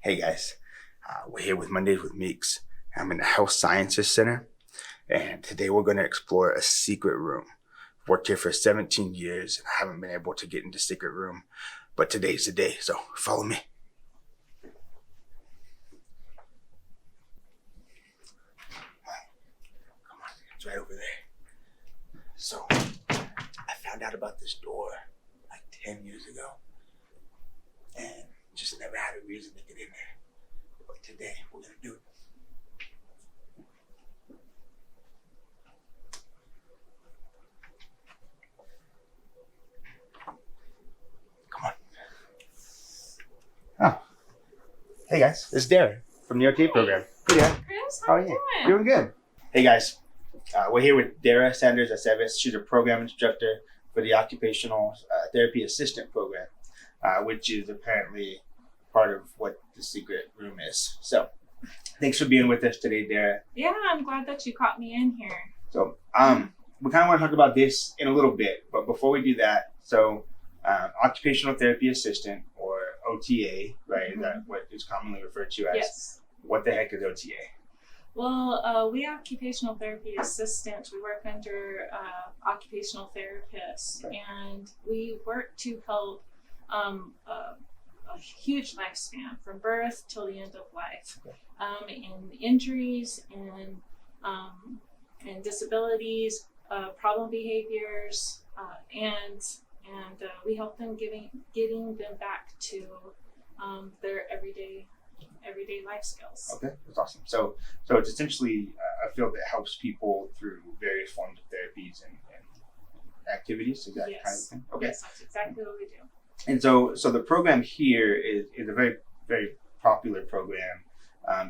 Hey guys, we're here with Mondays with Meeks. I'm in the Health Sciences Center, and today we're going to explore a secret room. I've worked here for 17 years, and I haven't been able to get into the secret room, but today's the day, so follow me. Come on, it's right over there. So, I found out about this door like 10 years ago, and just never had a reason to get in there. But today, we're going to do it. Come on. Oh. Hey guys, it's Darren from the OT program. Hey, Darren. Chris, How are you? Doing good. Hey guys, we're here with Dara Sanders Aceves. She's a program instructor for the Occupational Therapy Assistant program, which is apparently part of what the secret room is. So, thanks for being with us today, Dara. Yeah, I'm glad that you caught me in here. So, we kind of want to talk about this in a little bit, but before we do that, Occupational Therapy Assistant, or OTA, right? Mm-hmm. That what is commonly referred to as. Yes. What the heck is OTA? Well, we Occupational Therapy Assistants, we work under occupational therapists, Right. and we work to help a huge lifespan from birth till the end of life, in injuries and disabilities, problem behaviors, and we help them getting them back to their everyday life skills. Okay, that's awesome. So it's essentially a field that helps people through various forms of therapies and activities. Is that Yes. kind of thing? Okay. Yes, that's exactly what we do. And so the program here is a very, very popular program.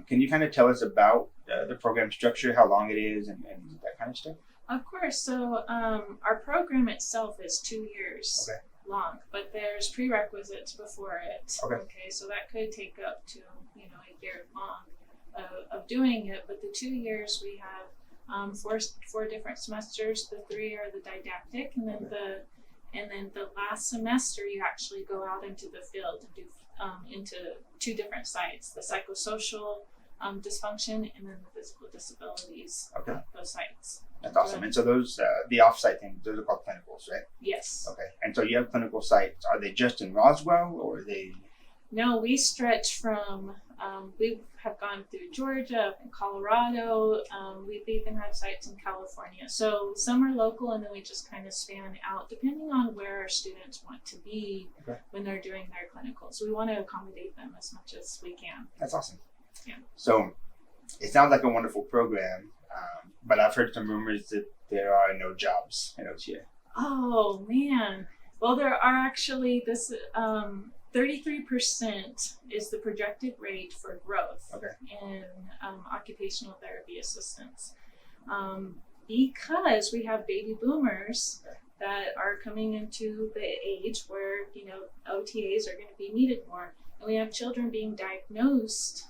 Can you kind of tell us about the program structure, how long it is, and that kind of stuff? Of course. So our program itself is 2 years Okay. long, but there's prerequisites before it. Okay. So that could take up to a year long of doing it. But the 2 years we have four different semesters. The 3 are the didactic, and then the last semester you actually go out into the field and do into 2 different sites: the psychosocial dysfunction and then the physical disabilities. Okay. Those sites. That's awesome. And so those, the off-site things, those are called clinicals, right? Yes. Okay. And so you have clinical sites. Are they just in Roswell, or are they? No, we stretch from, we have gone through Georgia and Colorado. We've even had sites in California. So some are local, and then we just kind of span out depending on where our students want to be when they're doing their clinicals. We want to accommodate them as much as we can. That's awesome. Yeah. So it sounds like a wonderful program, but I've heard some rumors that there are no jobs in OTA. Oh, man. Well, there are actually 33% is the projected rate for growth in occupational therapy assistants, because we have baby boomers that are coming into the age where OTAs are going to be needed more, and we have children being diagnosed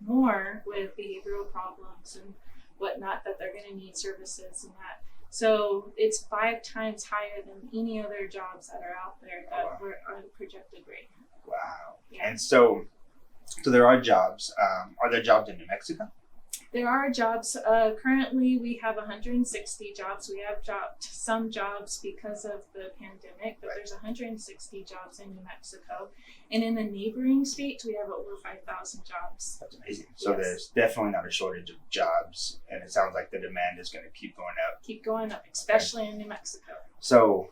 more with behavioral problems and whatnot that they're going to need services and that. So it's 5 times higher than any other jobs that are out there that were on the projected rate. Wow. Yeah. And so there are jobs. Are there jobs in New Mexico? There are jobs. Currently, we have 160 jobs. We have some jobs because of the pandemic, but there's 160 jobs in New Mexico. And in the neighboring states, we have over 5,000 jobs. That's amazing. So there's definitely not a shortage of jobs, and it sounds like the demand is going to keep going up. Keep going up, especially in New Mexico. So,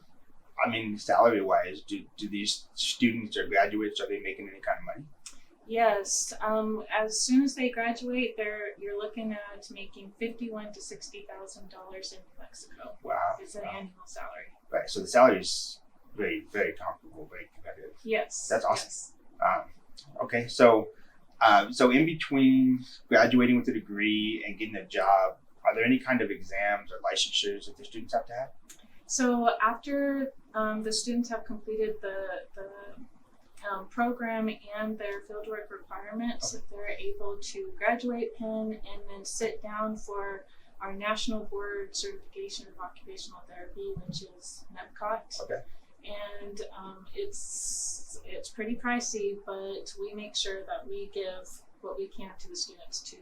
I mean, salary-wise, do these students or graduates, are they making any kind of money? Yes. As soon as they graduate, you're looking at making $51,000 to $60,000 in New Mexico. Wow. It's an annual salary. Right. So the salary is very, very comparable, very competitive. Yes. That's awesome. Yes. Okay. So in between graduating with a degree and getting a job, are there any kind of exams or licensures that the students have to have? So after the students have completed the program and their fieldwork requirements, they're able to graduate PEN and then sit down for our National Board Certification of Occupational Therapy, which is NEPCOT. Okay. and it's pretty pricey, but we make sure that we give what we can to the students to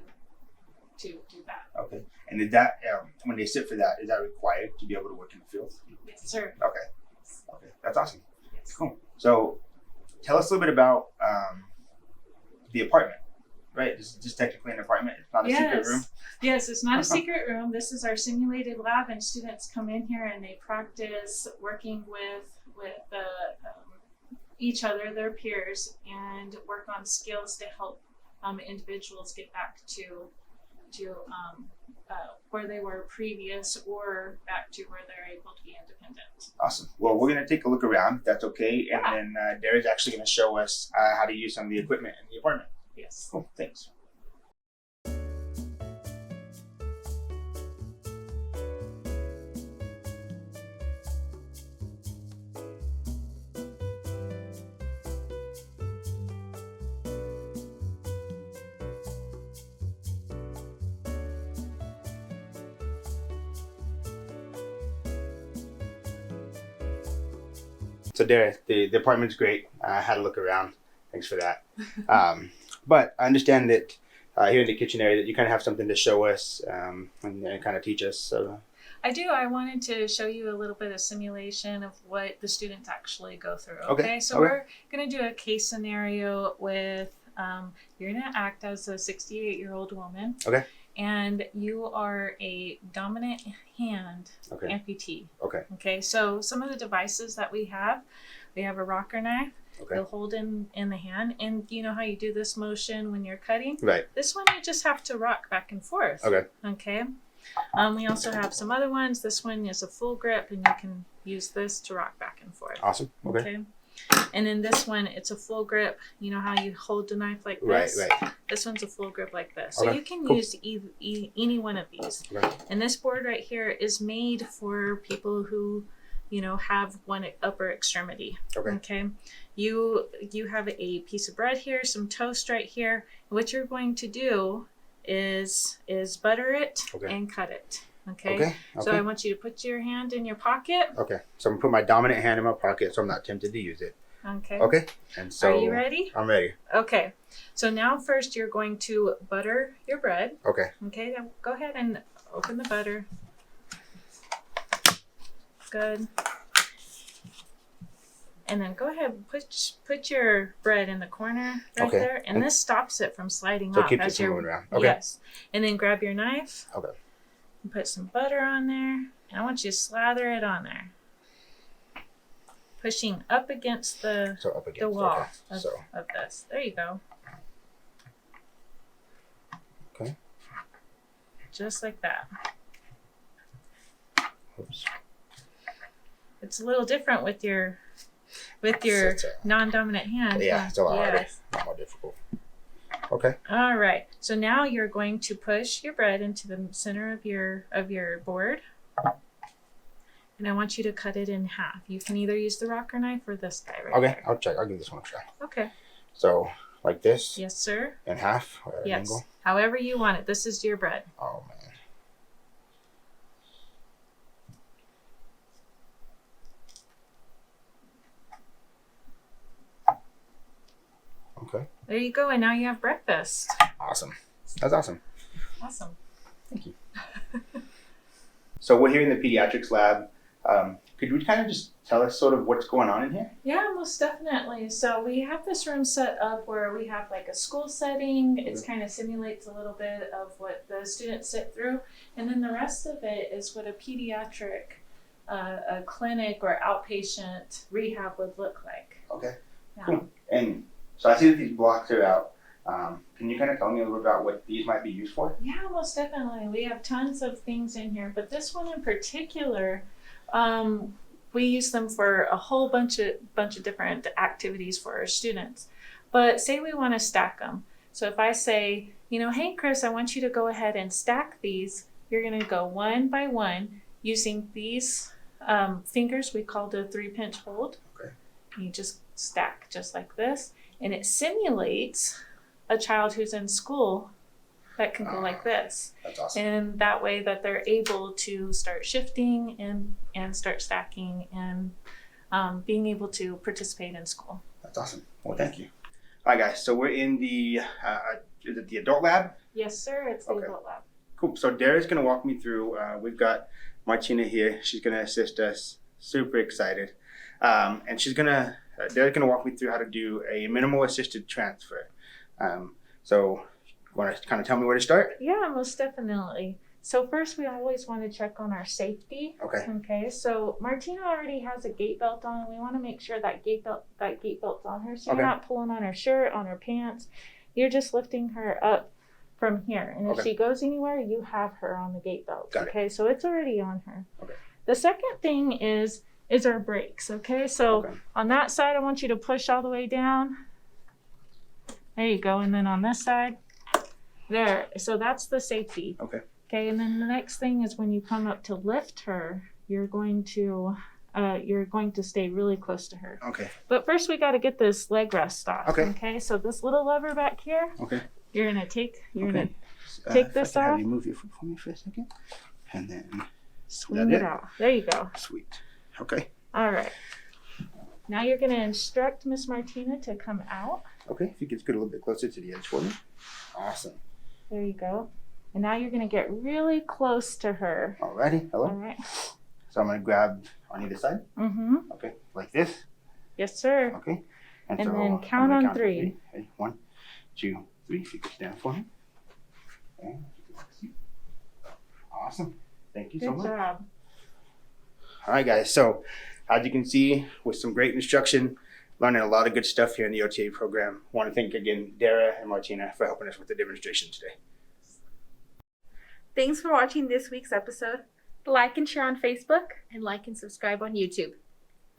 do that. Okay. And is that when they sit for that, is that required to be able to work in the field? Yes, sir. Okay, that's awesome. Yes. Cool. So tell us a little bit about the apartment. Right, this is just technically an apartment. It's not a secret room. Yes, it's not a secret room. This is our simulated lab, and students come in here and they practice working with each other, their peers, and work on skills to help individuals get back to where they were previous, or back to where they're able to be independent. Awesome. Well, we're going to take a look around, if that's okay, and then Dara's actually going to show us how to use some of the equipment in the apartment. Yes. Cool. Thanks. So Dara, the apartment's great. I had a look around. Thanks for that. But I understand that here in the kitchen area that you kind of have something to show us and kind of teach us. So I do. I wanted to show you a little bit of simulation of what the students actually go through. So we're going to do a case scenario with you're going to act as a 68-year-old woman. Okay. And you are a dominant hand amputee. Okay. So some of the devices that we have a rocker knife. You'll hold in the hand, and you know how you do this motion when you're cutting? Right. This one you just have to rock back and forth. Okay. We also have some other ones. This one is a full grip, and you can use this to rock back and forth. Awesome. Okay. And then this one, it's a full grip. You know how you hold the knife like this? Right. This one's a full grip like this. So you can use any one of these. And this board right here is made for people who, have one upper extremity. Okay. You have a piece of bread here, some toast right here. What you're going to do is butter it and cut it. Okay. So I want you to put your hand in your pocket. Okay. So I'm gonna put my dominant hand in my pocket so I'm not tempted to use it. Okay. And so are you ready? I'm ready. Okay. So now first you're going to butter your bread. Okay. Now go ahead and open the butter. Good. And then go ahead and put your bread in the corner right there. And this stops it from sliding off. So keep it moving around. Yes. And then grab your knife. Okay. And put some butter on there. And I want you to slather it on there. Pushing up against the wall of this. There you go. Okay. Just like that. Oops. It's a little different with your non-dominant hand. Yeah, it's a lot harder. A lot more difficult. Okay. All right. So now you're going to push your bread into the center of your board. And I want you to cut it in half. You can either use the rocker knife or this guy right there. I'll check. I'll give this one a try. Okay. So, like this? Yes, sir. In half? Or at an angle? However you want it. This is your bread. Oh, man. Okay. There you go. And now you have breakfast. Awesome. That's awesome. Awesome. Thank you. So we're here in the Pediatrics Lab. Could you kind of just tell us sort of what's going on in here? Yeah, most definitely. So we have this room set up where we have like a school setting. It kind of simulates a little bit of what the students sit through. And then the rest of it is what a pediatric a clinic or outpatient rehab would look like. Okay, yeah. Cool. And so I see that these blocks are out. Can you kind of tell me a little bit about what these might be used for? Yeah, most definitely. We have tons of things in here, but this one in particular, we use them for a whole bunch of different activities for our students. But say we want to stack them. So if I say, hey, Chris, I want you to go ahead and stack these, you're going to go one by one using these fingers. We call it a 3-pinch hold. Okay. You just stack just like this, and it simulates a child who's in school that can go like this. That's awesome. And that way that they're able to start shifting and start stacking and being able to participate in school. That's awesome. Well, thank you. All right, guys. So we're in the is it the adult lab? Yes, sir. It's the adult lab. Cool. So Dara's gonna walk me through. We've got Martina here. She's gonna assist us. Super excited. And Dara's gonna walk me through how to do a minimal assisted transfer. So you want to kind of tell me where to start? Yeah, most definitely. So first, we always want to check on our safety. Okay. Okay. So Martina already has a gait belt on. We want to make sure that gait belt's on her. So you're not pulling on her shirt, on her pants. You're just lifting her up from here. And if she goes anywhere, you have her on the gait belt. Got it. So it's already on her. Okay. The second thing is our brakes. Okay. So on that side, I want you to push all the way down. There you go. And then on this side, there. So that's the safety. Okay. Okay. And then the next thing is when you come up to lift her, you're going to stay really close to her. Okay. But first we got to get this leg rest off. Okay. Okay. So this little lever back here. Okay. You're gonna take this off. Have you move your foot for me for a second, and then swing it out. There you go. Sweet. Okay. All right. Now you're gonna instruct Miss Martina to come out. Okay. If you could scoot a little bit closer to the edge for me. Awesome. There you go. And now you're gonna get really close to her. Alrighty. Hello. All right. So I'm gonna grab on either side. Mm-hmm. Okay. Like this. Yes, sir. Okay. And so then count on three. Okay. 1, 2, 3. If you could stand for me. Okay. Awesome. Thank you so much. Good job. All right, guys. So as you can see, with some great instruction, learning a lot of good stuff here in the OTA program. I want to thank again Dara and Martina for helping us with the demonstration today. Thanks for watching this week's episode. Like and share on Facebook. And like and subscribe on YouTube.